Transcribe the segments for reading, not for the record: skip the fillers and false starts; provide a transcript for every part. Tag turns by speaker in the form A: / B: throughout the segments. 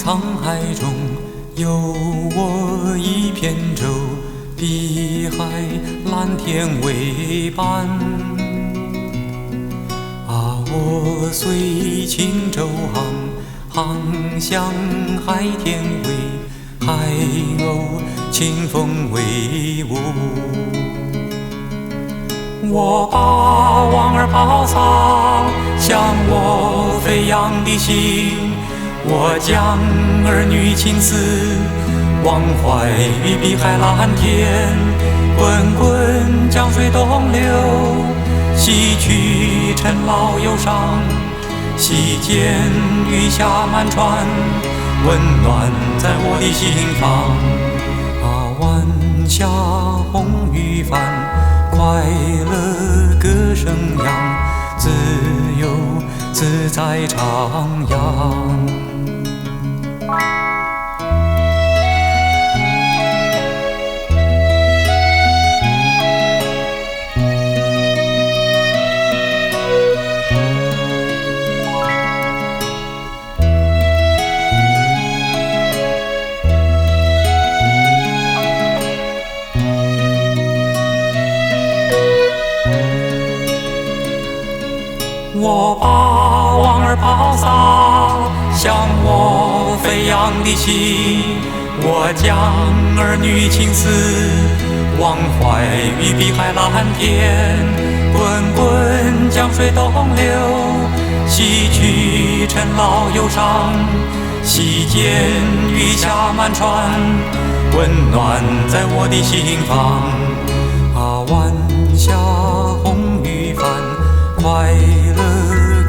A: 沧海中有我一片舟，碧海蓝天为伴。我随轻舟航向海天为海鸥，清风为舞。我把往儿抛洒，向我飞扬的心。我将儿女情思忘怀于碧海蓝天，滚滚江水东流，洗去尘劳忧伤，洗间雨下满船，温暖在我的心房。晚霞红雨帆，快乐歌声扬，自由自在徜徉。我把往儿抛洒，向我飞扬的心。我将儿女情思忘怀于碧海蓝天，滚滚江水东流，洗去尘劳忧伤，洗间雨下满船，温暖在我的心房。晚霞红雨帆，快乐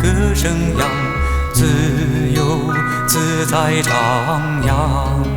A: 歌声扬，自由自在徜徉。